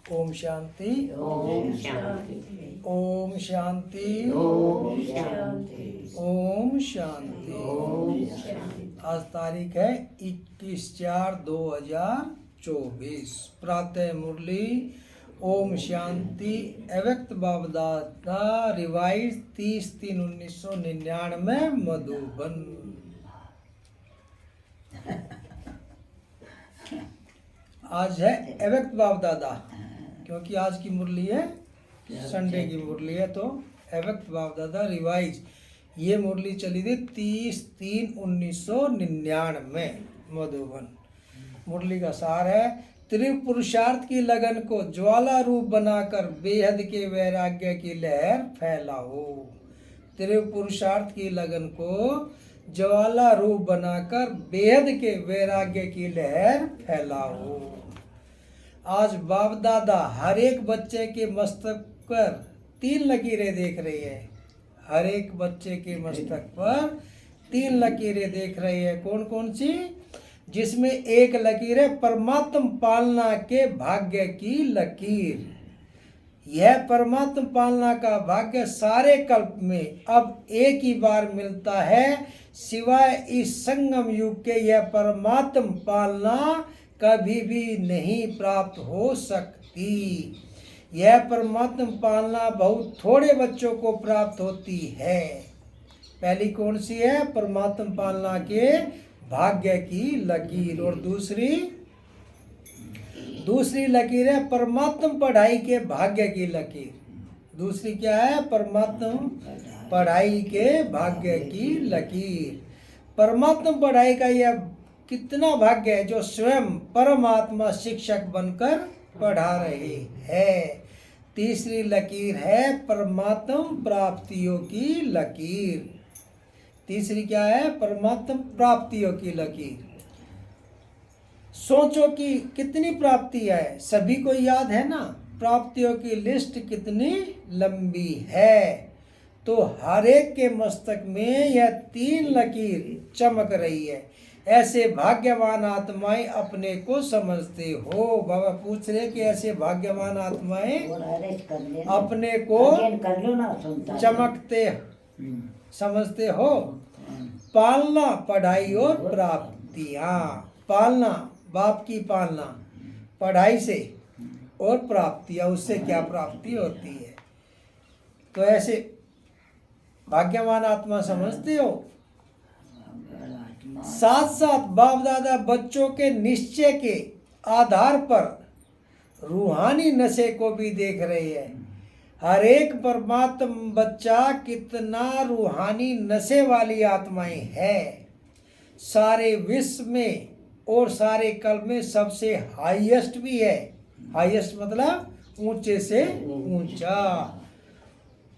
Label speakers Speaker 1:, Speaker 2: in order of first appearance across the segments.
Speaker 1: ओम शांति,
Speaker 2: ओम शांति,
Speaker 1: ओम शांति,
Speaker 2: ओम शांति,
Speaker 1: ओम शांति।
Speaker 2: ओम शांति।
Speaker 1: आज तारीख है 21/4/2024। प्रातः मुरली ओम शांति अव्यक्त बाबदादा रिवाइज 30/3/1999 मधुबन। आज है अव्यक्त बाबदादा, क्योंकि आज की मुरली है संडे की मुरली है, तो अव्यक्त बाबदादा रिवाइज ये मुरली चली थी 30/3/1999 मधुबन। मुरली का सार है, त्रिव पुरुषार्थ की लगन को ज्वाला रूप बनाकर बेहद के वैराग्य की लहर फैलाओ। त्रिव पुरुषार्थ की लगन को ज्वाला रूप बनाकर बेहद के वैराग्य की लहर फैलाओ। आज बाप दादा हर एक बच्चे के मस्तक पर 3 लकीरें देख रही है। हर एक बच्चे के मस्तक पर 3 लकीरें देख रही है। कौन कौन सी? जिसमें एक लकीर है परमात्म पालना के भाग्य की लकीर। यह परमात्म पालना का भाग्य सारे कल्प में अब एक ही बार मिलता है, सिवाय इस संगम युग के यह परमात्म पालना कभी भी नहीं प्राप्त हो सकती। यह परमात्म पालना बहुत थोड़े बच्चों को प्राप्त होती है। पहली कौन सी है? परमात्म पालना के भाग्य की लकीर। और दूसरी लकीर है परमात्म पढ़ाई के भाग्य की लकीर। दूसरी क्या है? परमात्म पढ़ाई के भाग्य की लकीर। परमात्म पढ़ाई का यह कितना भाग्य है जो स्वयं परमात्मा शिक्षक बनकर पढ़ा रहे हैं। तीसरी लकीर है परमात्म प्राप्तियों की लकीर। तीसरी क्या है? परमात्म प्राप्तियों की लकीर। सोचो कि कितनी प्राप्ति है, सभी को याद है ना? प्राप्तियों की लिस्ट कितनी लंबी है। तो हर एक के मस्तक में यह 3 लकीर चमक रही है। ऐसे भाग्यवान आत्माएं अपने को समझते हो? बाबा पूछ रहे कि ऐसे भाग्यवान आत्माएं अपने को चमकते समझते हो? पालना, पढ़ाई और प्राप्तियां। पालना, बाप की पालना, पढ़ाई से, और प्राप्तियां, उससे क्या प्राप्ति होती है। तो ऐसे भाग्यवान आत्मा समझते हो? साथ साथ बाप दादा बच्चों के निश्चय के आधार पर रूहानी नशे को भी देख रहे हैं। हर एक परमात्मा बच्चा कितना रूहानी नशे वाली आत्माएं है। सारे विश्व में और सारे कल्प में सबसे हाईएस्ट भी है। हाईएस्ट मतलब ऊंचे से ऊंचा,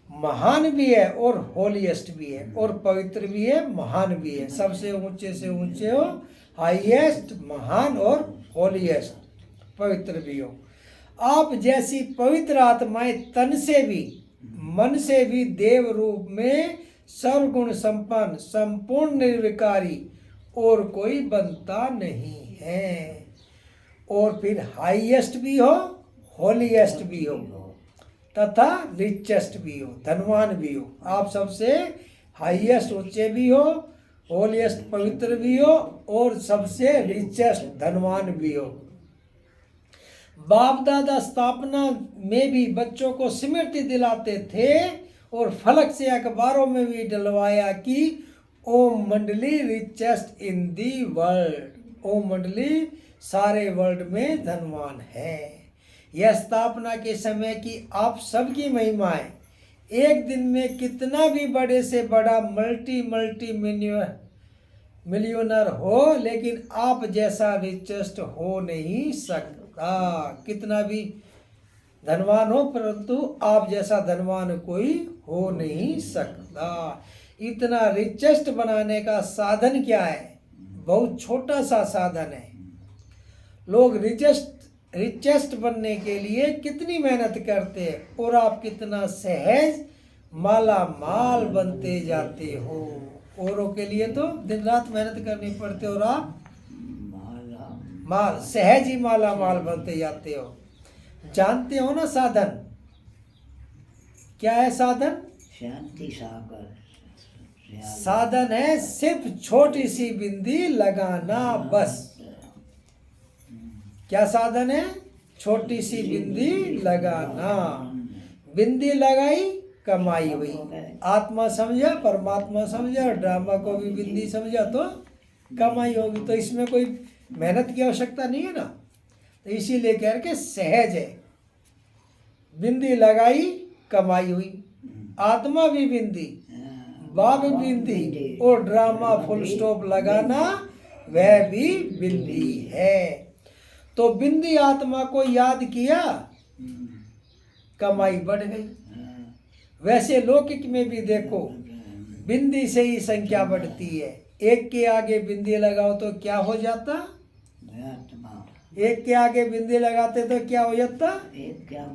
Speaker 1: महान भी है और होलीएस्ट भी है, और पवित्र भी है, महान भी है। सबसे ऊंचे से ऊंचे हो, हाईएस्ट, महान और होलीएस्ट, पवित्र भी हो। आप जैसी पवित्र आत्माएं तन से भी मन से भी देव रूप में सर्वगुण संपन्न, संपूर्ण निर्विकारी और कोई बनता नहीं है। और फिर हाईएस्ट भी हो, होलीएस्ट भी हो, तथा रिचेस्ट भी हो, धनवान भी हो। आप सबसे हाईएस्ट ऊंचे भी हो, होलीएस्ट पवित्र भी हो, और सबसे रिचेस्ट धनवान भी हो। बाप दादा स्थापना में भी बच्चों को स्मृति दिलाते थे और फलक से अखबारों में भी डलवाया कि ओम मंडली रिचेस्ट इन दी वर्ल्ड। ओम मंडली सारे वर्ल्ड में धनवान है। यह स्थापना के समय की आप सबकी महिमा है। एक दिन में कितना भी बड़े से बड़ा मल्टी मिलियनर हो, लेकिन आप जैसा रिचेस्ट हो नहीं सकता। कितना भी धनवान हो, परंतु आप जैसा धनवान कोई हो नहीं सकता। इतना रिचेस्ट बनाने का साधन क्या है? बहुत छोटा सा साधन है। लोग रिचेस्ट बनने के लिए कितनी मेहनत करते हैं, और आप कितना सहज माला माल बनते जाते हो। औरों के लिए तो दिन रात मेहनत करनी पड़ती है, और आप सहज ही माला माल बनते जाते हो। जानते हो ना साधन क्या है? साधन
Speaker 2: शांति सागर
Speaker 1: साधन है सिर्फ छोटी सी बिंदी लगाना बस। क्या साधन है? छोटी सी बिंदी लगाना। बिंदी लगाई कमाई हुई। आत्मा समझा, परमात्मा समझा, ड्रामा को भी बिंदी समझा तो कमाई होगी। तो इसमें कोई मेहनत की आवश्यकता नहीं है ना। तो इसीलिए कह रहे कि सहज है। बिंदी लगाई कमाई हुई। आत्मा भी बिंदी, बाप बिंदी और ड्रामा फुल स्टॉप लगाना वह भी बिंदी है। तो बिंदी आत्मा को याद किया, कमाई बढ़ गई। वैसे लौकिक में भी देखो, बिंदी से ही संख्या बढ़ती है। एक के आगे बिंदी लगाओ तो क्या हो जाता? एक के आगे बिंदी लगाते तो क्या हो जाता?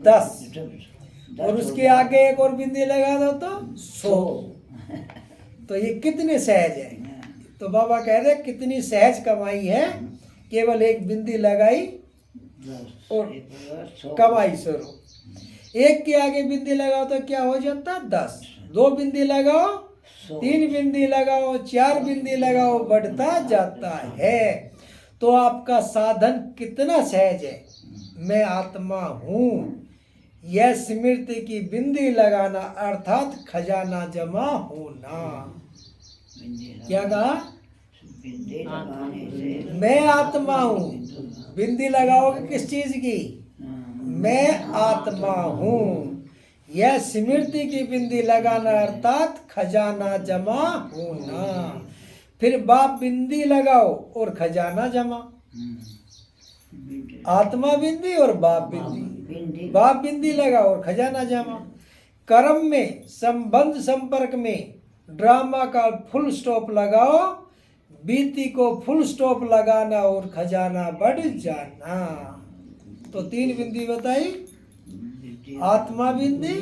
Speaker 1: 10। और उसके आगे एक और बिंदी लगा दो तो 100। तो ये कितने सहज है। तो बाबा कह रहे कितनी सहज कमाई है। केवल एक बिंदी लगाई और कमाई शुरू। एक के आगे बिंदी लगाओ तो क्या हो जाता? 10। 2 बिंदी लगाओ, 3 बिंदी लगाओ, 4 बिंदी लगाओ, बढ़ता जाता है। तो आपका साधन कितना सहज है। मैं आत्मा हूँ, यह स्मृति की बिंदी लगाना अर्थात खजाना जमा होना। क्या कहा? मैं आत्मा हूँ। बिंदी लगाओगे किस चीज की? मैं आत्मा हूँ, यह स्मृति की बिंदी लगाना अर्थात खजाना जमा होना। फिर बाप बिंदी लगाओ और खजाना जमा। आत्मा बिंदी और बाप बिंदी। बाप बिंदी लगाओ और खजाना जमा। कर्म में, संबंध संपर्क में ड्रामा का फुल स्टॉप लगाओ, बीती को फुल स्टॉप लगाना और खजाना बढ़ जाना। तो 3 बिंदी बताई, आत्मा बिंदी,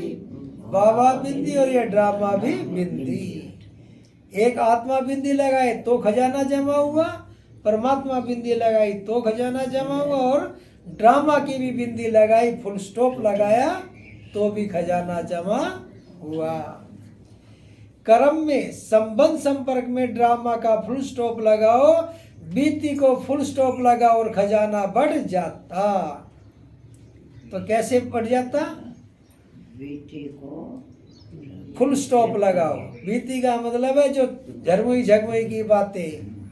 Speaker 1: बाबा बिंदी और ये ड्रामा भी बिंदी। एक आत्मा बिंदी लगाए तो खजाना जमा हुआ, परमात्मा बिंदी लगाई तो खजाना जमा हुआ, और ड्रामा की भी बिंदी लगाई, फुल स्टॉप लगाया तो भी खजाना जमा हुआ। कर्म में, संबंध संपर्क में ड्रामा का फुल स्टॉप लगाओ, बीती को फुल स्टॉप लगाओ और खजाना बढ़ जाता। तो कैसे बढ़ जाता?
Speaker 2: बीती को
Speaker 1: फुल स्टॉप लगाओ। बीती का मतलब है जो झरमुई झगमुई की बातें,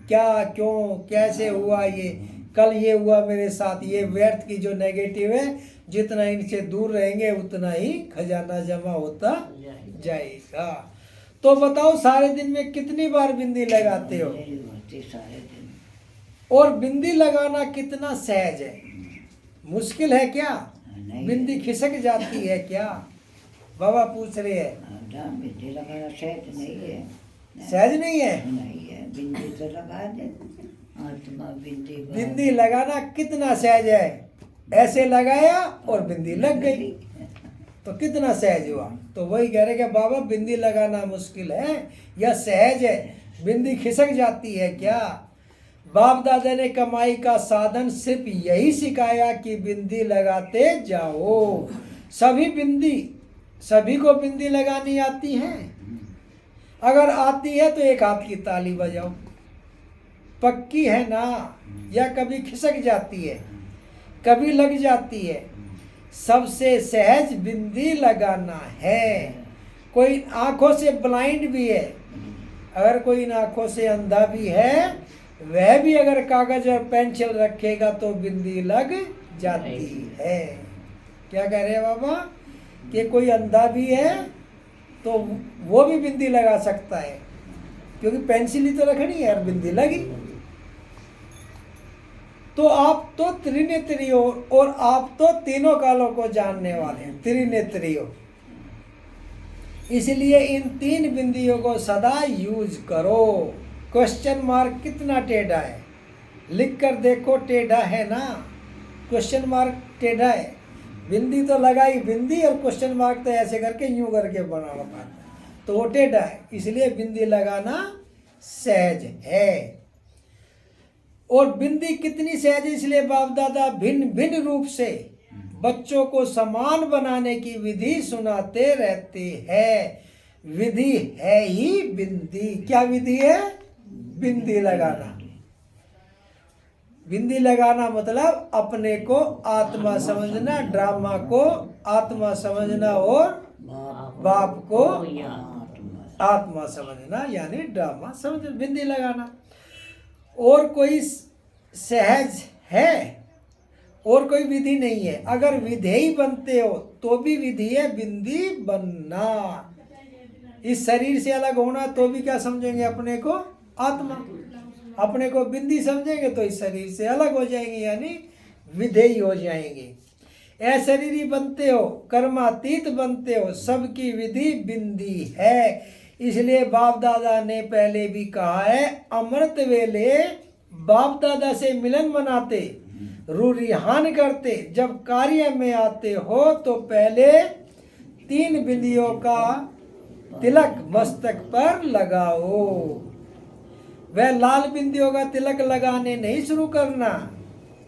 Speaker 1: क्या, क्यों, कैसे हुआ, ये कल ये हुआ मेरे साथ, ये व्यर्थ की जो नेगेटिव है, जितना इनसे दूर रहेंगे उतना ही खजाना जमा होता जाएगा। तो बताओ सारे दिन में कितनी बार बिंदी लगाते हो?
Speaker 2: सारे दिन।
Speaker 1: और बिंदी लगाना कितना सहज है। मुश्किल है क्या? बिंदी खिसक जाती है क्या? बाबा पूछ रहे हैं।
Speaker 2: बिंदी लगाना सहज नहीं है।
Speaker 1: सहज नहीं है?
Speaker 2: नहीं है। बिंदी तो लगा दे। आत्मा बिंदी
Speaker 1: बिंदी लगाना कितना सहज है। ऐसे लगाया और बिंदी लग गई तो कितना सहज हुआ। तो वही कह रहे कि बाबा बिंदी लगाना मुश्किल है या सहज है? बिंदी खिसक जाती है क्या? बाप दादा ने कमाई का साधन सिर्फ यही सिखाया कि बिंदी लगाते जाओ। सभी को बिंदी लगानी आती है? अगर आती है तो एक हाथ की ताली बजाओ। पक्की है ना? या कभी खिसक जाती है, कभी लग जाती है? सबसे सहज बिंदी लगाना है। कोई आंखों से ब्लाइंड भी है, अगर कोई इन आंखों से अंधा भी है, वह भी अगर कागज और पेंसिल रखेगा तो बिंदी लग जाती है। क्या कह रहे हैं बाबा? कि कोई अंधा भी है तो वो भी बिंदी लगा सकता है, क्योंकि पेंसिल ही तो रखनी है और बिंदी लगी। तो आप तो त्रिनेत्री हो, और आप तो तीनों कालों को जानने वाले हैं, त्रिनेत्री हो। इसलिए इन 3 बिंदियों को सदा यूज करो। क्वेश्चन मार्क कितना टेढ़ा है, लिख कर देखो, टेढ़ा है ना? क्वेश्चन मार्क टेढ़ा है। बिंदी तो लगाई बिंदी, और क्वेश्चन मार्क तो ऐसे करके यूं करके बनाना पड़ता है, तो वो टेढ़ा है। इसलिए बिंदी लगाना सहज है। और बिंदी कितनी सहज है, इसलिए बाप दादा भिन्न भिन्न रूप से बच्चों को समान बनाने की विधि सुनाते रहते हैं। विधि है ही बिंदी। क्या विधि है? बिंदी लगाना। बिंदी लगाना मतलब अपने को आत्मा समझना, ड्रामा को आत्मा समझना और बाप को आत्मा समझना, यानी ड्रामा समझना, बिंदी लगाना। और कोई सहज है? और कोई विधि नहीं है। अगर विधेयी बनते हो तो भी विधि है बिंदी बनना। इस शरीर से अलग होना तो भी क्या समझेंगे अपने को? आत्मा। अपने को बिंदी समझेंगे तो इस शरीर से अलग हो जाएंगे, यानी विधेयी हो जाएंगे। अशरीरी बनते हो, कर्मातीत बनते हो, सबकी विधि बिंदी है। इसलिए बाप दादा ने पहले भी कहा है, अमृत वेले बाप दादा से मिलन मनाते, रूरिहान करते, जब कार्य में आते हो तो पहले 3 बिंदियों का तिलक मस्तक पर लगाओ। वह लाल बिंदियों का तिलक लगाने नहीं शुरू करना,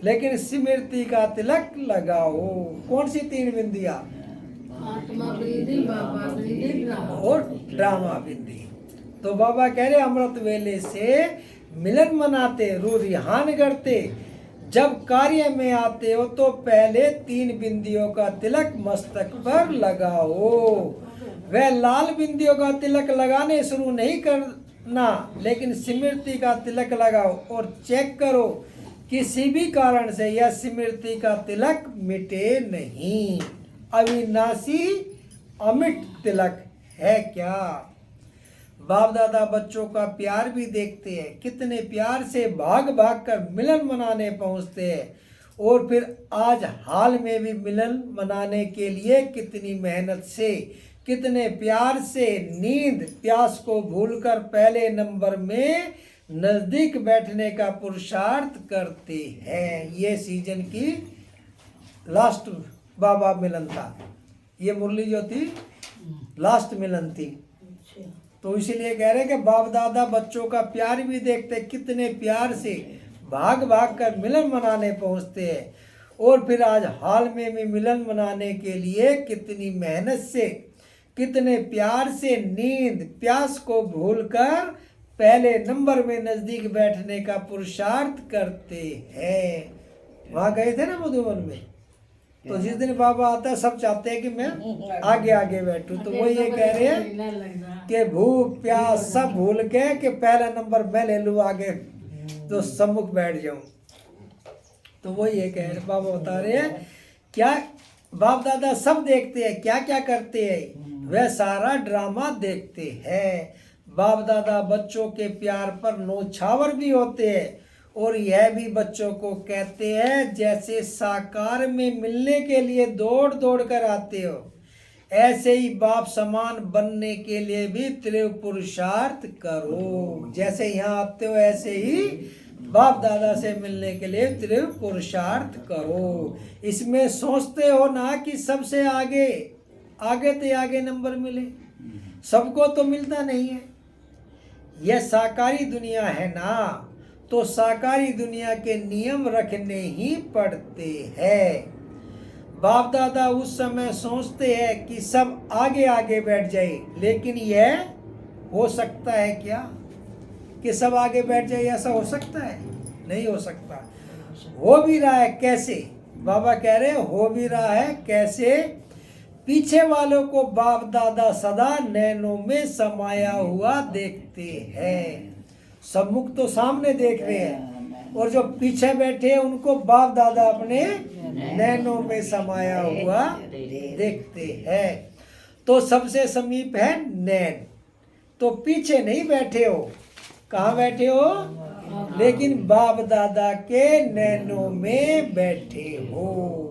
Speaker 1: लेकिन स्मृति का तिलक लगाओ। कौन सी 3 बिंदियां?
Speaker 3: आत्मा बिंदी, बाबा बिंदी,
Speaker 1: और ड्रामा बिंदी। तो बाबा कह रहे अमृत वेले से मिलन मनाते, रूरिहान करते, जब कार्य में आते हो तो पहले 3 बिंदियों का तिलक मस्तक पर लगाओ। वह लाल बिंदियों का तिलक लगाने शुरू नहीं करना, लेकिन स्मृति का तिलक लगाओ और चेक करो किसी भी कारण से यह स्मृति का तिलक मिटे नहीं। अविनाशी अमिट तिलक है क्या? बाप दादा बच्चों का प्यार भी देखते हैं, कितने प्यार से भाग भाग कर मिलन मनाने पहुंचते हैं। और फिर आज हाल में भी मिलन मनाने के लिए कितनी मेहनत से, कितने प्यार से, नींद प्यास को भूलकर पहले नंबर में नजदीक बैठने का पुरुषार्थ करते हैं। ये सीजन की लास्ट बाबा मिलन था। ये मुरली जो थी लास्ट मिलन थी। तो इसीलिए कह रहे हैं कि बाप दादा बच्चों का प्यार भी देखते, कितने प्यार से भाग भाग कर मिलन मनाने पहुंचते हैं। और फिर आज हाल में भी मिलन मनाने के लिए कितनी मेहनत से, कितने प्यार से, नींद प्यास को भूलकर पहले नंबर में नजदीक बैठने का पुरुषार्थ करते हैं। वहां गए थे ना मधुबन में, तो जिस दिन बाबा आता है सब चाहते हैं कि मैं आगे आगे बैठूं। तो वो ये कह रहे हैं कि भूख प्यास सब भूल के कि पहला नंबर मैं ले लूं आगे, तो सम्मुख बैठ जाऊं। तो वो ये कह रहे, बाबा बता रहे हैं क्या बाप दादा सब देखते हैं, क्या क्या करते हैं, वह सारा ड्रामा देखते हैं। बाप दादा बच्चों के प्यार पर नौछावर भी होते हैं और यह भी बच्चों को कहते हैं, जैसे साकार में मिलने के लिए दौड़ दौड़ कर आते हो, ऐसे ही बाप समान बनने के लिए भी तीव्र पुरुषार्थ करो। जैसे यहाँ आते हो ऐसे ही बाप दादा से मिलने के लिए तीव्र पुरुषार्थ करो। इसमें सोचते हो ना कि सबसे आगे आगे तो आगे नंबर मिले, सबको तो मिलता नहीं है। यह साकारी दुनिया है ना, तो साकारी दुनिया के नियम रखने ही पड़ते हैं। बाप दादा उस समय सोचते हैं कि सब आगे आगे बैठ जाए, लेकिन यह हो सकता है क्या कि सब आगे बैठ जाए? ऐसा हो सकता है? नहीं हो सकता। हो भी रहा है कैसे? बाबा कह रहे हैं हो भी रहा है कैसे? पीछे वालों को बाप दादा सदा नैनों में समाया हुआ देखते हैं। सम्मुख तो सामने देख रहे हैं, और जो पीछे बैठे हैं उनको बाप दादा अपने नैनों में समाया हुआ देखते हैं। तो सबसे समीप है नैन। तो पीछे नहीं बैठे हो, कहाँ बैठे हो? लेकिन बाप दादा के नैनों में बैठे हो।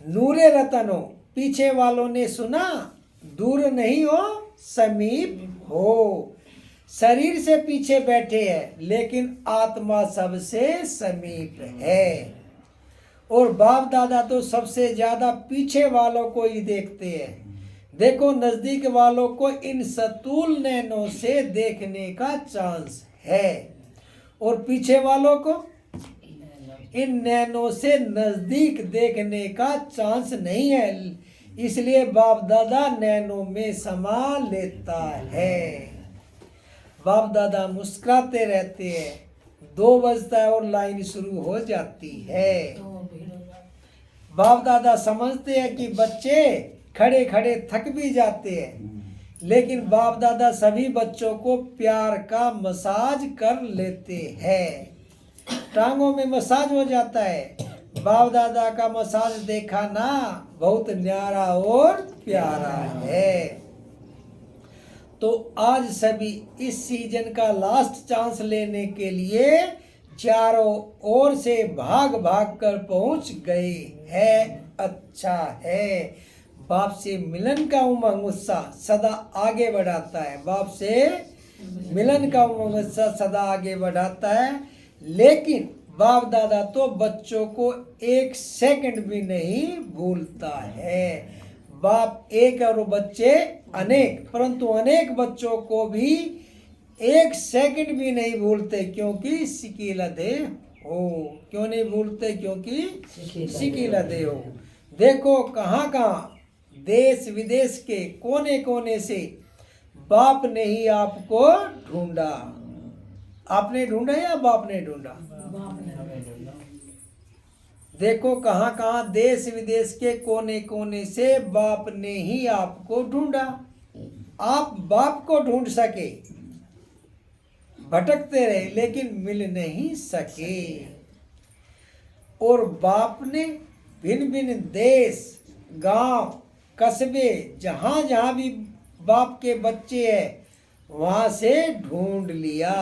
Speaker 1: नूरे रतन हो, पीछे वालों ने सुना, दूर नहीं हो समीप हो। शरीर से पीछे बैठे हैं, लेकिन आत्मा सबसे समीप है। और बाप दादा तो सबसे ज्यादा पीछे वालों को ही देखते हैं। देखो नजदीक वालों को इन सतूल नैनों से देखने का चांस है, और पीछे वालों को इन नैनों से नजदीक देखने का चांस नहीं है, इसलिए बाप दादा नैनों में समा लेता है। बाप दादा मुस्कुराते रहते हैं, 2 बजता है और लाइन शुरू हो जाती है। बाप दादा समझते हैं कि बच्चे खड़े खड़े थक भी जाते हैं, लेकिन बाप दादा सभी बच्चों को प्यार का मसाज कर लेते हैं। टांगों में मसाज हो जाता है। बाप दादा का मसाज देखा ना, बहुत न्यारा और प्यारा है। तो आज सभी इस सीजन का लास्ट चांस लेने के लिए चारों ओर से भाग भाग कर पहुंच गए हैं। अच्छा है, बाप से मिलन का उमंग उत्साह सदा आगे बढ़ाता है। बाप से मिलन का उमंग उत्साह सदा आगे बढ़ाता है, लेकिन बाप दादा तो बच्चों को 1 सेकंड भी नहीं भूलता है। बाप एक और बच्चे अनेक, परंतु अनेक बच्चों को भी 1 सेकंड भी नहीं भूलते, क्योंकि सिकीलदे हो। क्यों नहीं भूलते? क्योंकि सिकीलदे हो। देखो कहाँ कहाँ देश विदेश के कोने कोने से बाप ने ही आपको ढूंढा। आपने ढूंढा या बाप ने ढूंढा? देखो कहाँ कहाँ देश विदेश के कोने कोने से बाप ने ही आपको ढूंढा। आप बाप को ढूंढ सके, भटकते रहे लेकिन मिल नहीं सके। और बाप ने भिन्न भिन्न देश, गांव, कस्बे, जहां जहां भी बाप के बच्चे हैं वहां से ढूंढ लिया।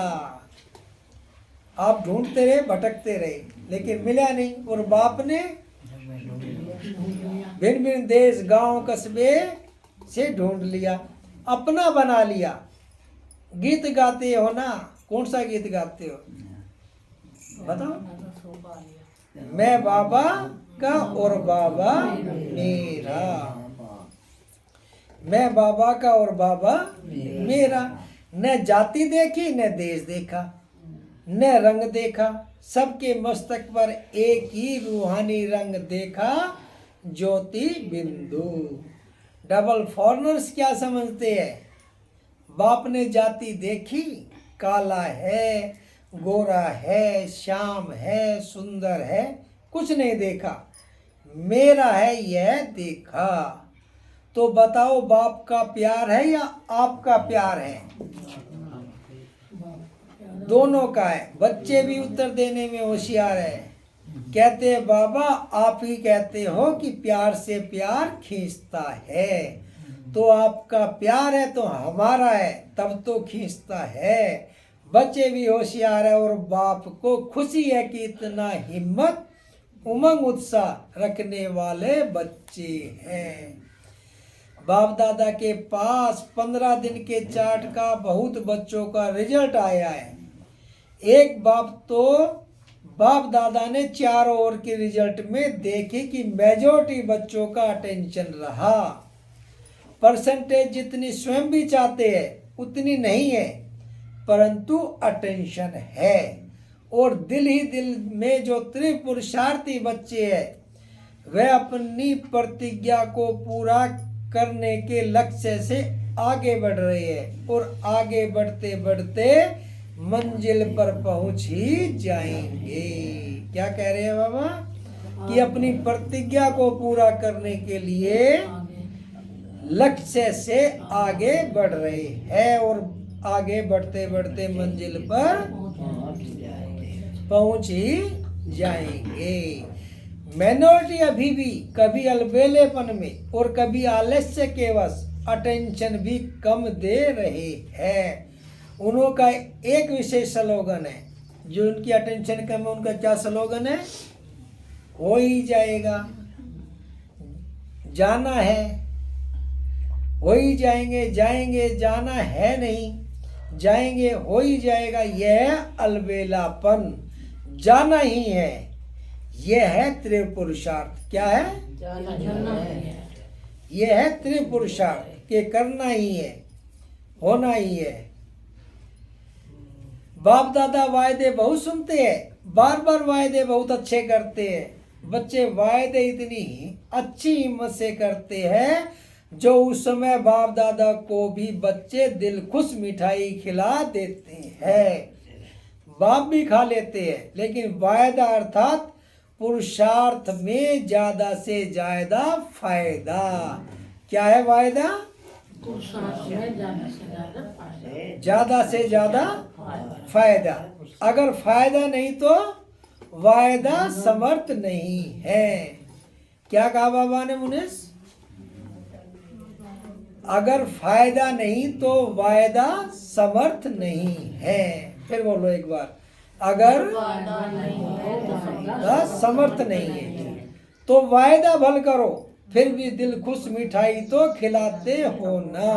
Speaker 1: आप ढूंढते रहे, भटकते रहे, लेकिन मिला नहीं। और बाप ने भिन्न भिन्न देश, गांव, कस्बे से ढूंढ लिया, अपना बना लिया। गीत गाते हो ना, कौन सा गीत गाते हो बताओ? मैं बाबा का और बाबा मेरा। मैं बाबा का और बाबा मेरा। न जाति देखी न देश देखा, न रंग देखा, सबके मस्तक पर एक ही रूहानी रंग देखा, ज्योति बिंदु। डबल फॉरनर्स क्या समझते हैं? बाप ने जाति देखी, काला है, गोरा है, श्याम है, सुंदर है, कुछ नहीं देखा। मेरा है यह देखा। तो बताओ बाप का प्यार है या आपका प्यार है? दोनों का है। बच्चे भी उत्तर देने में होशियार है। कहते हैं बाबा आप ही कहते हो कि प्यार से प्यार खींचता है, तो आपका प्यार है तो हमारा है, तब तो खींचता है। बच्चे भी होशियार है और बाप को खुशी है कि इतना हिम्मत, उमंग, उत्साह रखने वाले बच्चे हैं। बाप दादा के पास 15 दिन के चार्ट का बहुत बच्चों का रिजल्ट आया है। एक बाप दादा ने चारों ओर के रिजल्ट में देखे कि मेजॉरिटी बच्चों का अटेंशन रहा। परसेंटेज जितनी स्वयं भी चाहते हैं उतनी नहीं है, परंतु अटेंशन है। और दिल ही दिल में जो त्रिपुरुषार्थी बच्चे हैं वे अपनी प्रतिज्ञा को पूरा करने के लक्ष्य से आगे बढ़ रहे हैं, और आगे बढ़ते बढ़ते मंजिल पर पहुंच ही जाएंगे। क्या कह रहे हैं बाबा? कि अपनी प्रतिज्ञा को पूरा करने के लिए लक्ष्य से आगे बढ़ रहे हैं, और आगे बढ़ते बढ़ते मंजिल पर पहुंच ही जाएंगे। माइनॉरिटी अभी भी कभी अलबेलेपन में और कभी आलस्य के वश अटेंशन भी कम दे रहे हैं। उनका एक विशेष स्लोगन है, जो उनकी अटेंशन कम है, उनका क्या स्लोगन है? हो ही जाएगा, जाना है, हो ही जाएंगे, जाएंगे, जाना है नहीं, जाएंगे, हो ही जाएगा। यह अलबेलापन, जाना ही है, यह है त्रिपुरुषार्थ। क्या है? यह है त्रिपुरुषार्थ के करना ही है, होना ही है। बाप दादा वायदे बहुत सुनते हैं, बार बार वायदे बहुत अच्छे करते हैं। बच्चे वायदे इतनी अच्छी हिम्मत से करते हैं जो उस समय बाप दादा को भी बच्चे दिल खुश मिठाई खिला देते हैं। बाप भी खा लेते हैं, लेकिन वायदा अर्थात पुरुषार्थ में ज्यादा से ज्यादा फायदा। क्या है वायदा?
Speaker 3: पुरुषार्थ में ज्यादा से ज्यादा फायदा।
Speaker 1: ज्यादा से ज्यादा फायदा। अगर फायदा नहीं तो वायदा समर्थ नहीं है। क्या कहा बाबा ने मुनीष? अगर फायदा नहीं तो वायदा समर्थ नहीं है। फिर बोलो एक बार, अगर
Speaker 3: फायदा नहीं हो तो समझा
Speaker 1: समर्थ नहीं है तो वायदा भल करो, फिर भी दिल खुश मिठाई तो खिलाते हो ना।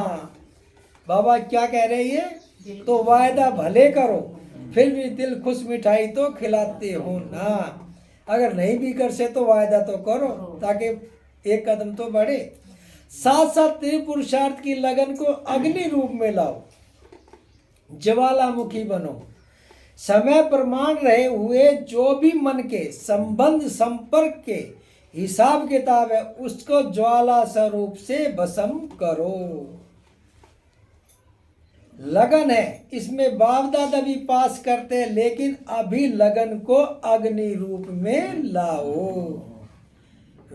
Speaker 1: बाबा क्या कह रहे हैं? तो वायदा भले करो, फिर भी दिल खुश मिठाई तो खिलाते हो ना। अगर नहीं भी कर से तो वायदा तो करो, ताकि एक कदम तो बढ़े। साथ साथ पुरुषार्थ की लगन को अग्नि रूप में लाओ, ज्वालामुखी बनो। समय प्रमाण रहे हुए जो भी मन के संबंध संपर्क के हिसाब किताब है उसको ज्वाला स्वरूप से भस्म करो। लगन है, इसमें बाप दादा भी पास करते हैं, लेकिन अभी लगन को अग्नि रूप में लाओ।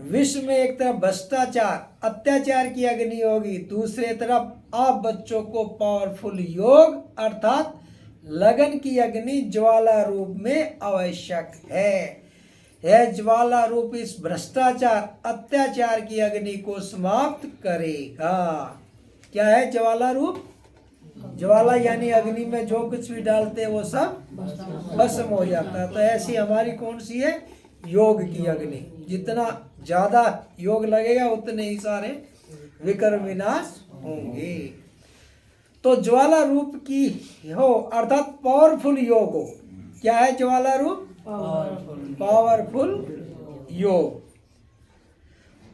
Speaker 1: विश्व में एक तरफ भ्रष्टाचार अत्याचार की अग्नि होगी, दूसरे तरफ आप बच्चों को पावरफुल योग अर्थात लगन की अग्नि ज्वाला रूप में आवश्यक है। यह ज्वाला रूप इस भ्रष्टाचार अत्याचार की अग्नि को समाप्त करेगा। क्या है ज्वाला रूप? ज्वाला यानी अग्नि में जो कुछ भी डालते हैं वो सब भस्म हो जाता है। तो ऐसी हमारी कौन सी है? योग की अग्नि। जितना ज्यादा योग लगेगा उतने ही सारे विकर्म विनाश होंगे। तो ज्वाला रूप की हो अर्थात पावरफुल योग हो। क्या है ज्वाला रूप? पावरफुल योग।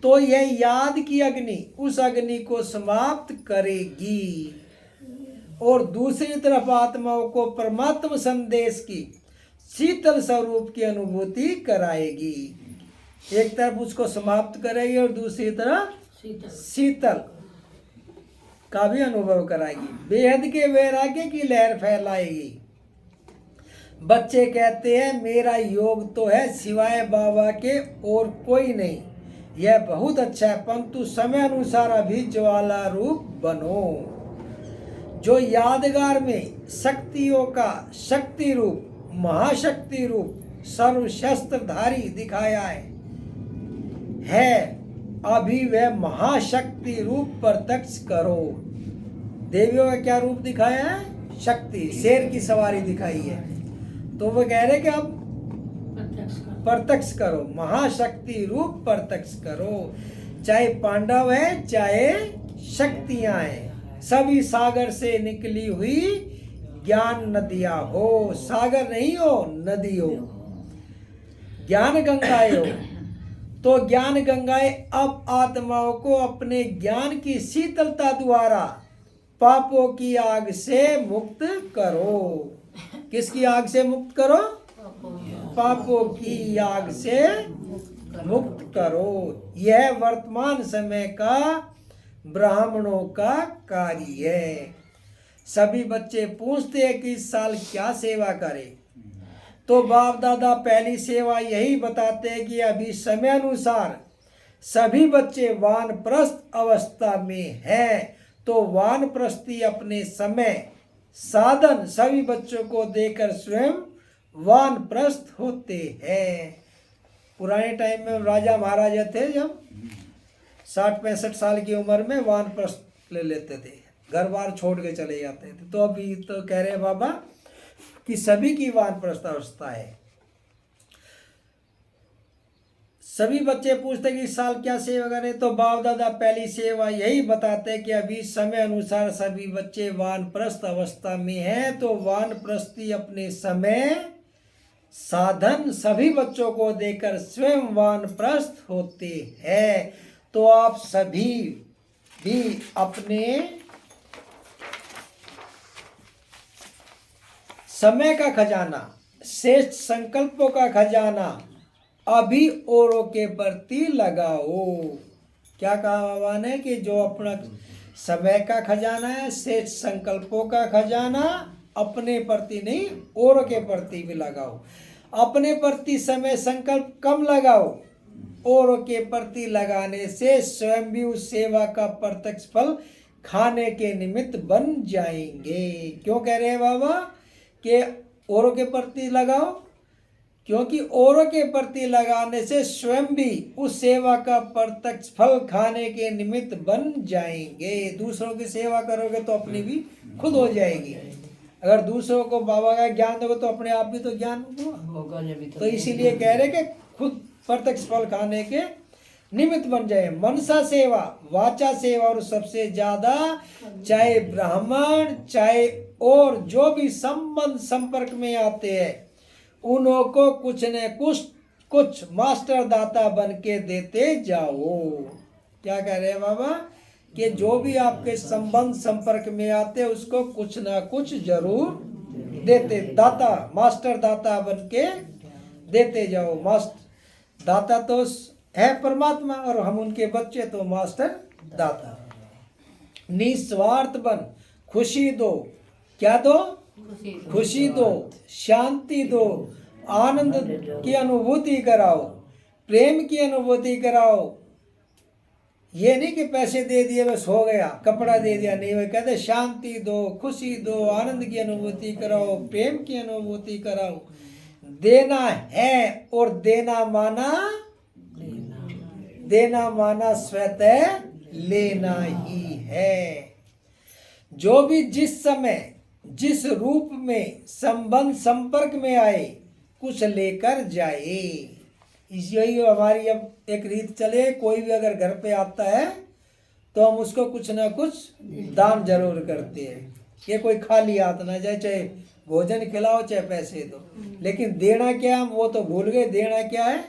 Speaker 1: तो यह याद की अग्नि उस अग्नि को समाप्त करेगी और दूसरी तरफ आत्माओं को परमात्मा संदेश की शीतल स्वरूप की अनुभूति कराएगी। एक तरफ उसको समाप्त करेगी और दूसरी तरफ शीतल का भी अनुभव कराएगी। बेहद के वैराग्य की लहर फैलाएगी। बच्चे कहते हैं मेरा योग तो है सिवाय बाबा के और कोई नहीं। यह बहुत अच्छा है, परंतु समय अनुसार अभी ज्वाला रूप बनो। जो यादगार में शक्तियों का शक्ति रूप महाशक्ति रूप सर्वशस्त्रधारी दिखाया है अभी वह महाशक्ति रूप प्रत्यक्ष करो। देवियों का क्या रूप दिखाया है? शक्ति, शेर की सवारी दिखाई है। तो वो कह रहे कि अब प्रत्यक्ष करो, महाशक्ति रूप प्रत्यक्ष करो। चाहे पांडव है चाहे शक्तियां हैं, सभी सागर से निकली हुई ज्ञान नदियां हो। सागर नहीं हो, नदी हो, ज्ञान गंगाएं हो। तो ज्ञान गंगाएं अब आत्माओं को अपने ज्ञान की शीतलता द्वारा पापों की आग से मुक्त करो। किसकी आग से मुक्त करो? पापों की आग से मुक्त करो। यह वर्तमान समय का ब्राह्मणों का कार्य है। सभी बच्चे पूछते हैं कि इस साल क्या सेवा करें, तो बाप दादा पहली सेवा यही बताते हैं कि अभी समय अनुसार सभी बच्चे वानप्रस्थ अवस्था में हैं, तो वानप्रस्थी अपने समय साधन सभी बच्चों को देकर स्वयं वानप्रस्थ होते हैं। पुराने टाइम में राजा महाराजा थे, जब 60-65 साल की उम्र में वानप्रस्थ ले लेते थे, घर बार छोड़ के चले जाते थे। तो अभी तो कह रहे हैं बाबा कि सभी की वानप्रस्थ अवस्था है। सभी बच्चे पूछते कि इस साल क्या सेवा करें, तो बाप दादा पहली सेवा यही बताते कि अभी समय अनुसार सभी बच्चे वानप्रस्थ अवस्था में हैं, तो वानप्रस्थी अपने समय साधन सभी बच्चों को देकर स्वयं वानप्रस्थ होते हैं। तो आप सभी भी अपने समय का खजाना श्रेष्ठ संकल्पों का खजाना अभी औरों के प्रति लगाओ। क्या कहा बाबा ने कि जो अपना समय का खजाना है, श्रेष्ठ संकल्पों का खजाना अपने प्रति नहीं औरों के प्रति भी लगाओ। अपने प्रति समय संकल्प कम लगाओ, औरों के प्रति लगाने से स्वयं भी उस सेवा का प्रत्यक्ष फल खाने के निमित्त बन जाएंगे। क्यों कह रहे हैं बाबा कि औरों के प्रति लगाओ? क्योंकि औरों के प्रति लगाने से स्वयं भी उस सेवा का प्रत्यक्ष फल खाने के निमित्त बन जाएंगे। दूसरों की सेवा करोगे तो अपनी भी खुद हो जाएगी। अगर दूसरों को बाबा का ज्ञान दोगे तो अपने आप भी तो ज्ञान होगा। तो इसीलिए कह रहे कि खुद प्रत्यक्ष फल खाने के निमित्त बन जाए। मनसा सेवा, वाचा सेवा और सबसे ज्यादा चाहे ब्राह्मण चाहे और जो भी संबंध संपर्क में आते हैं उन्हों को कुछ न कुछ मास्टर दाता बन के देते जाओ। क्या कह रहे हैं बाबा कि जो भी आपके संबंध संपर्क में आते हैं उसको कुछ ना कुछ जरूर देते, दाता मास्टर दाता बन के देते जाओ। मास्टर दाता तो है परमात्मा और हम उनके बच्चे तो मास्टर दाता। निस्वार्थ बन, खुशी दो। क्या दो? खुशी दो, शांति दो, आनंद की अनुभूति कराओ, प्रेम की अनुभूति कराओ। ये नहीं कि पैसे दे दिए बस हो गया, कपड़ा दे दिया, नहीं। वो कहते शांति दो, खुशी दो, आनंद की अनुभूति कराओ, प्रेम की अनुभूति कराओ। देना है और देना माना स्वतः लेना ही है। जो भी जिस समय जिस रूप में संबंध संपर्क में आए कुछ लेकर जाए। यही हमारी अब एक रीत चले, कोई भी अगर घर पे आता है तो हम उसको कुछ ना कुछ दान जरूर करते हैं। ये कोई खाली हाथ ना जाए, चाहे भोजन खिलाओ चाहे पैसे दो। लेकिन देना क्या हम वो तो भूल गए। देना क्या है?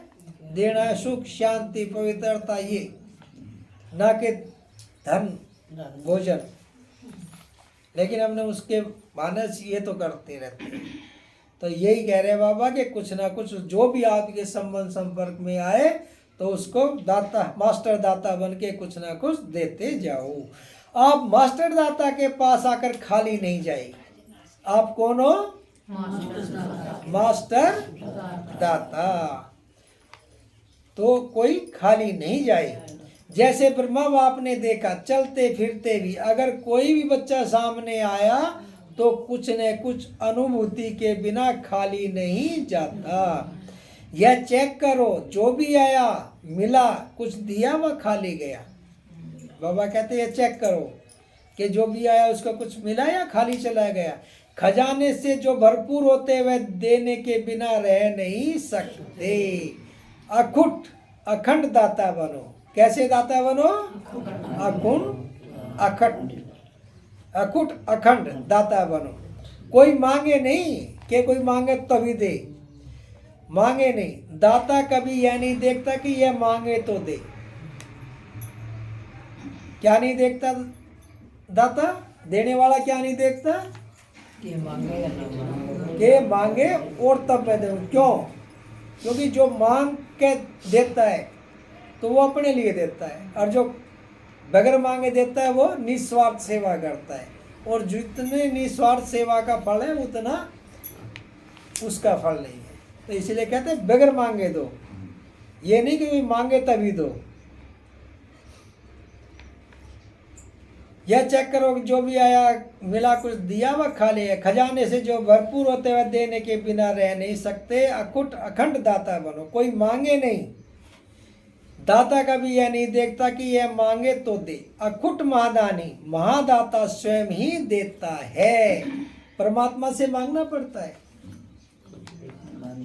Speaker 1: देना है सुख, शांति, पवित्रता, ये ना कि धन भोजन। लेकिन हमने उसके मानस ये तो करते रहते हैं। तो यही कह रहे हैं बाबा कि कुछ ना कुछ जो भी आपके संबंध संपर्क में आए तो उसको दाता मास्टर दाता बन के कुछ ना कुछ देते जाओ। आप मास्टर दाता के पास आकर खाली नहीं जाए। आप कौन हो? मास्टर दाता। तो कोई खाली नहीं जाए। जैसे ब्रह्मा बाप ने देखा चलते फिरते भी अगर कोई भी बच्चा सामने आया तो कुछ न कुछ अनुभूति के बिना खाली नहीं जाता। यह चेक करो, जो भी आया मिला, कुछ दिया व खाली गया। बाबा कहते हैं चेक करो कि जो भी आया उसको कुछ मिला या खाली चला गया। खजाने से जो भरपूर होते वह देने के बिना रह नहीं सकते। अखुट अखंड दाता बनो। कैसे दाता बनो? अखुट अखंड दाता बनो। कोई मांगे नहीं कि कोई मांगे तभी दे, मांगे नहीं। दाता कभी यह नहीं देखता कि यह मांगे तो दे। क्या नहीं देखता दाता? देने वाला क्या नहीं देखता? कि मांगे और तब मैं दूं। क्यों? क्योंकि जो मांग के देता है तो वो अपने लिए देता है, और जो बगैर मांगे देता है वो निस्वार्थ सेवा करता है। और जितने निस्वार्थ सेवा का फल है उतना उसका फल नहीं है। तो इसलिए कहते हैं बगैर मांगे दो। ये नहीं कि मांगे तभी दो। यह चेक करो कि जो भी आया मिला कुछ दिया व खाली है। खजाने से जो भरपूर होते हुए देने के बिना रह नहीं सकते। अखुट अखंड दाता बनो। कोई मांगे नहीं। दाता कभी यह नहीं देखता कि यह मांगे तो दे। अखुट महादानी, महादाता स्वयं ही देता है। परमात्मा से मांगना पड़ता है,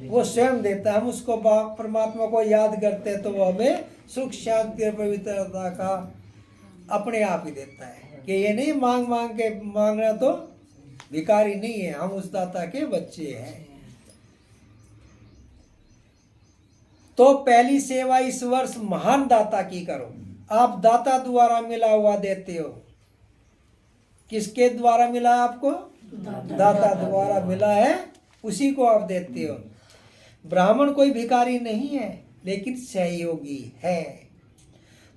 Speaker 1: वो स्वयं देता है। हम उसको परमात्मा को याद करते हैं तो वो हमें सुख शांति और पवित्रता का अपने आप ही देता है। कि ये नहीं मांग मांग के मांगना तो भिखारी नहीं है, हम उस दाता के बच्चे हैं। तो पहली सेवा इस वर्ष महान दाता की करो। आप दाता द्वारा मिला हुआ देते हो। किसके द्वारा मिला आपको? दाता द्वारा मिला है उसी को आप देते हो। ब्राह्मण कोई भिखारी नहीं है, लेकिन सहयोगी है।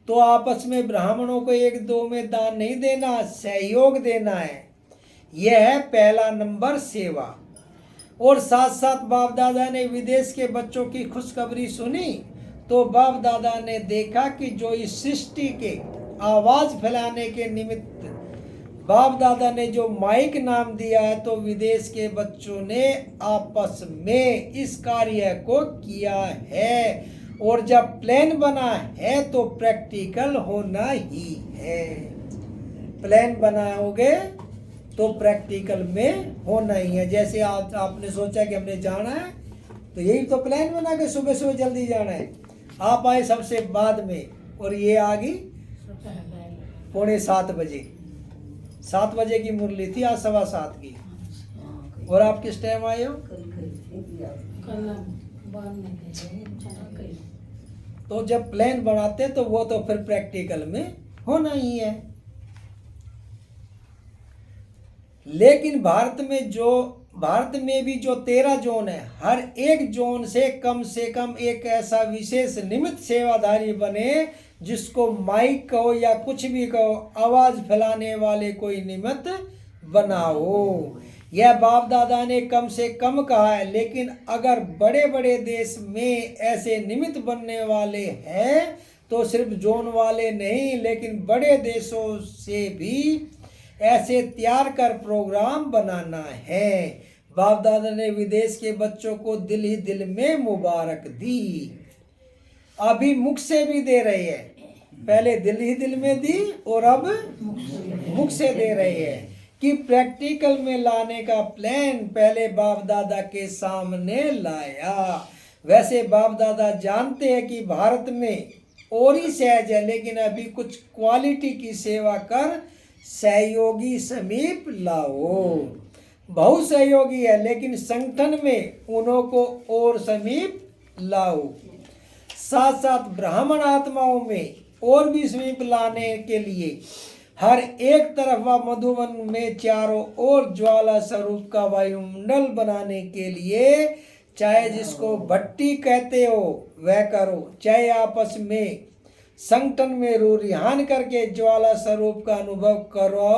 Speaker 1: तो आपस में ब्राह्मणों को एक दो में दान नहीं देना, सहयोग देना है। यह है पहला नंबर सेवा। और साथ साथ बाप दादा ने विदेश के बच्चों की खुशखबरी सुनी, तो बाप दादा ने देखा कि जो इस सृष्टि के आवाज फैलाने के निमित्त बाप दादा ने जो माइक नाम दिया है, तो विदेश के बच्चों ने आपस में इस कार्य को किया है। और जब प्लान बना है तो प्रैक्टिकल होना ही है। प्लान बनाओगे तो प्रैक्टिकल में होना ही है। जैसे आज आपने सोचा कि हमने जाना है, तो यही तो प्लान बना के सुबह सुबह जल्दी जाना है। आप आए सबसे बाद में, और ये आ गई 6:45 बजे। 7 बजे की मुरली थी, आज 7:15 की। और आप किस टाइम आए हो? तो जब प्लान बनाते तो वो तो फिर प्रैक्टिकल में होना ही है। लेकिन भारत में भी जो 13 जोन है, हर एक जोन से कम एक ऐसा विशेष निमित्त सेवाधारी बने, जिसको माइक कहो या कुछ भी कहो, आवाज फैलाने वाले कोई निमित्त बनाओ। यह बाप दादा ने कम से कम कहा है, लेकिन अगर बड़े बड़े देश में ऐसे निमित्त बनने वाले हैं, तो सिर्फ जोन वाले नहीं, लेकिन बड़े देशों से भी ऐसे तैयार कर प्रोग्राम बनाना है। बाप दादा ने विदेश के बच्चों को दिल ही दिल में मुबारक दी। अभी मुख से भी दे रहे हैं, पहले दिल ही दिल में दी और अब मुख से दे रहे हैं कि प्रैक्टिकल में लाने का प्लान पहले बाप दादा के सामने लाया। वैसे बाप दादा जानते हैं कि भारत में और ही सहज है, लेकिन अभी कुछ क्वालिटी की सेवा कर सहयोगी समीप लाओ। बहुत सहयोगी है, लेकिन संगठन में उन्हों को और समीप लाओ। साथ साथ ब्राह्मण आत्माओं में और भी समीप लाने के लिए हर एक तरफ व मधुबन में चारों ओर ज्वाला स्वरूप का वायुमंडल बनाने के लिए, चाहे जिसको भट्टी कहते हो वह करो, चाहे आपस में संगठन में रुझान करके ज्वाला स्वरूप का अनुभव करो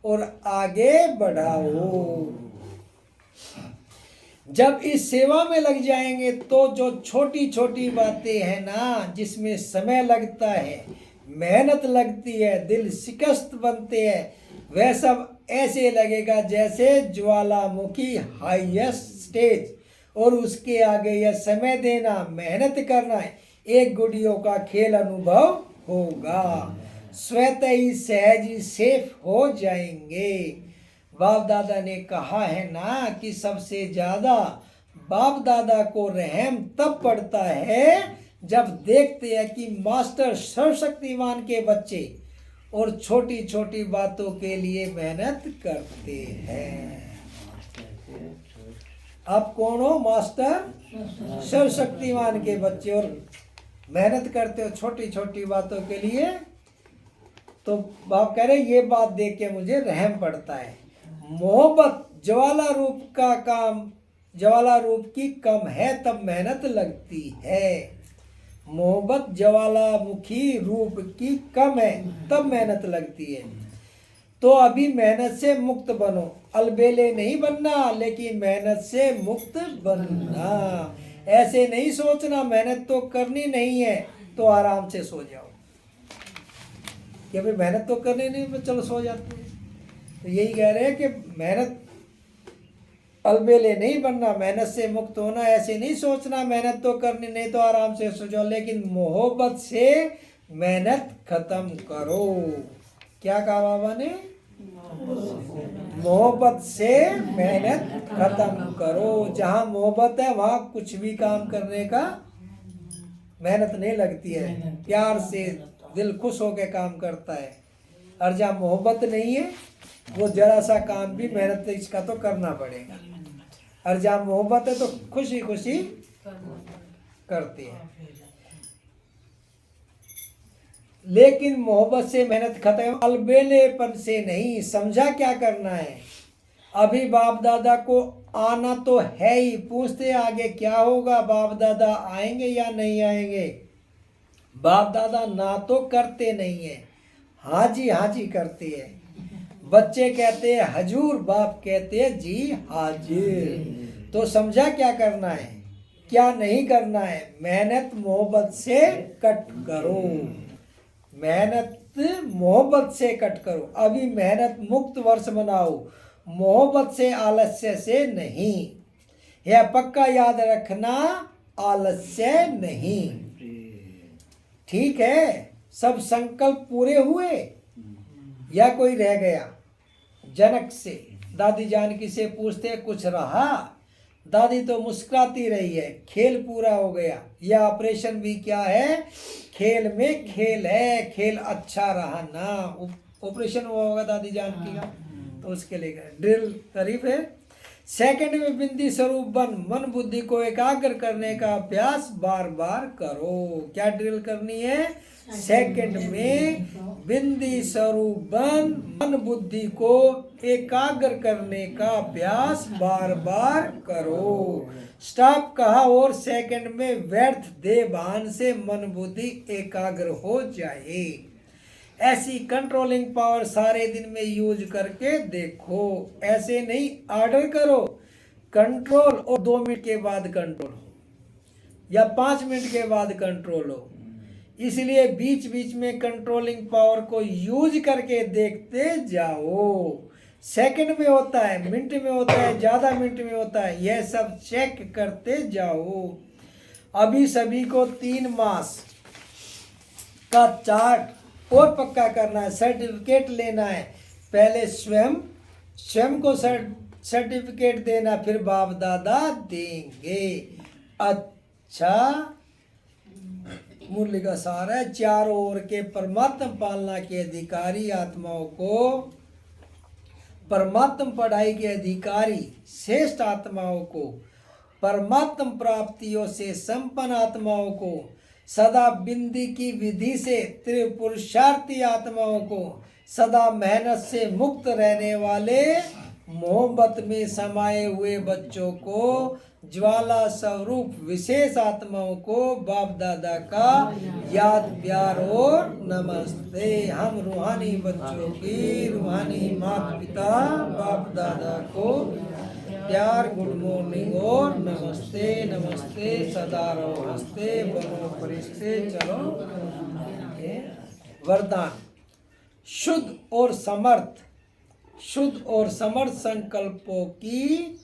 Speaker 1: और आगे बढ़ाओ। जब इस सेवा में लग जाएंगे तो जो छोटी छोटी बातें हैं ना, जिसमें समय लगता है, मेहनत लगती है, दिल शिकस्त बनते हैं, वह सब ऐसे लगेगा जैसे ज्वालामुखी हाईएस्ट स्टेज, और उसके आगे यह समय देना, मेहनत करना है, एक गुड़ियों का खेल अनुभव होगा। स्वतः ही सहज ही सेफ हो जाएंगे। बाप दादा ने कहा है ना कि सबसे ज्यादा बाप दादा को रहम तब पड़ता है जब देखते हैं कि मास्टर सर्वशक्तिमान के बच्चे और छोटी छोटी बातों के लिए मेहनत करते हैं। आप कौन हो? मास्टर सर्वशक्तिमान के बच्चे, और मेहनत करते हो छोटी छोटी बातों के लिए। तो बाप कह रहे ये बात देख के मुझे रहम पड़ता है। मोहब्बत ज्वाला रूप का काम, ज्वाला रूप की कम है तब मेहनत लगती है। मोहब्बत ज्वालामुखी रूप की कम है तब मेहनत लगती है। तो अभी मेहनत से मुक्त बनो, अलबेले नहीं बनना, लेकिन मेहनत से मुक्त बनना। ऐसे नहीं सोचना मेहनत तो करनी नहीं है तो आराम से सो जाओ, कि अभी मेहनत तो करनी नहीं, चलो सो जाते हैं। तो यही कह रहे हैं कि मेहनत अलबेले नहीं बनना, मेहनत से मुक्त होना। ऐसे नहीं सोचना मेहनत तो करनी नहीं तो आराम से सो जाओ, लेकिन मोहब्बत से मेहनत खत्म करो। क्या कहा बाबा ने? मोहब्बत से मेहनत खत्म करो। जहाँ मोहब्बत है वहाँ कुछ भी काम करने का मेहनत नहीं लगती है, प्यार से दिल खुश होकर काम करता है। और जहाँ मोहब्बत नहीं है वो जरा सा काम भी मेहनत इसका तो करना पड़ेगा। और जहाँ मोहब्बत है तो खुशी खुशी करती है। लेकिन मोहब्बत से मेहनत खत्म, अलबेलेपन से नहीं। समझा क्या करना है? अभी बाप दादा को आना तो है ही, पूछते आगे क्या होगा, बाप दादा आएंगे या नहीं आएंगे। बाप दादा ना तो करते नहीं है, हाँ जी करते हैं। बच्चे कहते हैं हजूर, बाप कहते हैं जी हाजिर। तो समझा क्या करना है, क्या नहीं करना है। मेहनत मोहब्बत से कट करो, मेहनत मोहब्बत से कट करो। अभी मेहनत मुक्त वर्ष मनाओ, मोहब्बत से, आलस्य से नहीं। यह पक्का याद रखना, आलस्य नहीं। ठीक है, सब संकल्प पूरे हुए या कोई रह गया। जनक से दादी जानकी से पूछते कुछ रहा, दादी तो मुस्कुराती रही है, खेल पूरा हो गया। यह ऑपरेशन भी क्या है, खेल में खेल है, खेल अच्छा रहा ना। ऑपरेशन हुआ होगा दादी जानकी का, तो उसके लिए ड्रिल करीब है। सेकंड में बिंदी स्वरूप बन, मन बुद्धि को एकाग्र करने का अभ्यास बार बार करो। क्या ड्रिल करनी है, सेकंड में बिंदी स्वरूप बन, मन बुद्धि को एकाग्र करने का अभ्यास बार बार करो। स्टॉप कहा और सेकंड में व्यर्थ देह भान से मन बुद्धि एकाग्र हो जाए। ऐसी कंट्रोलिंग पावर सारे दिन में यूज करके देखो। ऐसे नहीं, ऑर्डर करो कंट्रोल और 2 मिनट के बाद कंट्रोल हो या 5 मिनट के बाद कंट्रोल हो। इसलिए बीच बीच में कंट्रोलिंग पावर को यूज करके देखते जाओ। सेकंड में होता है, मिनट में होता है, ज़्यादा मिनट में होता है, यह सब चेक करते जाओ। अभी सभी को 3 मास का चार्ट और पक्का करना है, सर्टिफिकेट लेना है। पहले स्वयं को सर्टिफिकेट देना, फिर बाप दादा देंगे। अच्छा, मूल्य का सार है, चारों ओर के परमात्म पालना के अधिकारी आत्माओं को, परमात्म पढ़ाई के अधिकारी श्रेष्ठ आत्माओं को, परमात्म प्राप्तियों से संपन्न आत्माओं को, सदा बिंदी की विधि से त्रिपुरुषार्थी आत्माओं को, सदा मेहनत से मुक्त रहने वाले मोहब्बत में समाये हुए बच्चों को, ज्वाला स्वरूप विशेष आत्माओं को बाप दादा का याद प्यार और नमस्ते। हम रूहानी बच्चों की, रूहानी माता पिता बाप दादा को प्यार, गुड मॉर्निंग और नमस्ते। नमस्ते, सदा रहो हंसते, बनो फरिश्ते, चलो। वरदान, शुद्ध और समर्थ संकल्पों की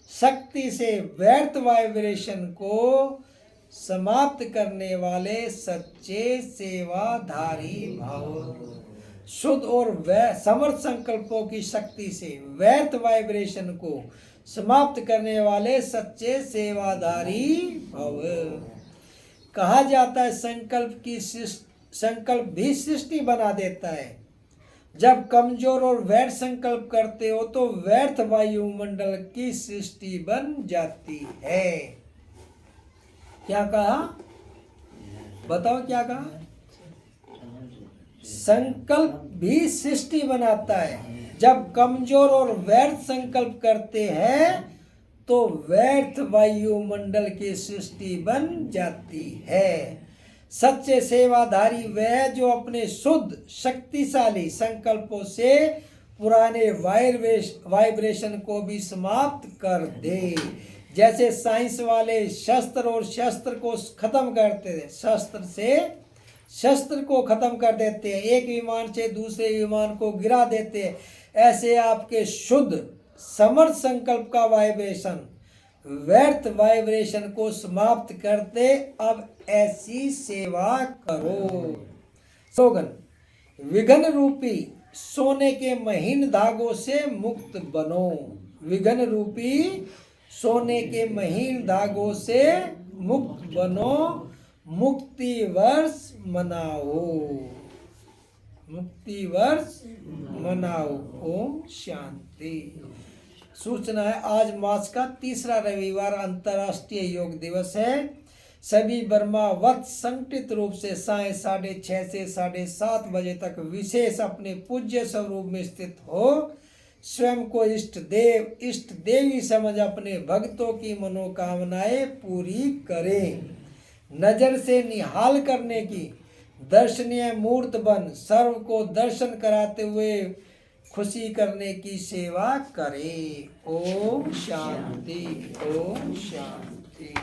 Speaker 1: शक्ति से व्यर्थ वाइब्रेशन को समाप्त करने वाले सच्चे सेवाधारी भाव। शुद्ध और समर्थ संकल्पों की शक्ति से व्यर्थ वाइब्रेशन को समाप्त करने वाले सच्चे सेवाधारी भव। कहा जाता है संकल्प भी सृष्टि बना देता है। जब कमजोर और व्यर्थ संकल्प करते हो तो व्यर्थ वायुमंडल की सृष्टि बन जाती है। क्या कहा, बताओ क्या कहा? संकल्प भी सृष्टि बनाता है। जब कमजोर और व्यर्थ संकल्प करते हैं तो व्यर्थ वायुमंडल की सृष्टि बन जाती है। सच्चे सेवाधारी वह जो अपने शुद्ध शक्तिशाली संकल्पों से पुराने वाइब्रेशन को भी समाप्त कर दे। जैसे साइंस वाले शस्त्र और शस्त्र को खत्म करते थे, शस्त्र से शस्त्र को खत्म कर देते हैं, एक विमान से दूसरे विमान को गिरा देते हैं। ऐसे आपके शुद्ध समर्थ संकल्प का वाइब्रेशन व्यर्थ वाइब्रेशन को समाप्त करते। अब ऐसी सेवा करो। स्लोगन, विघ्न रूपी सोने के महीन धागों से मुक्त बनो। विघ्न रूपी सोने के महीन धागों से मुक्त बनो, मुक्ति वर्ष मनाओ, मुक्ति वर्ष मनाओ। ओम शांति। सूचना है, आज मास का तीसरा रविवार अंतर्राष्ट्रीय योग दिवस है। सभी बर्मा वक्त संगठित रूप से साय 6:30 से 7:30 बजे तक विशेष अपने पूज्य स्वरूप में स्थित हो स्वयं को इष्ट देवी समझ अपने भक्तों की मनोकामनाएं पूरी करे। नजर से निहाल करने की दर्शनीय मूर्त बन सर्व को दर्शन कराते हुए खुशी करने की सेवा करे। ओम शांति, ओम शांति।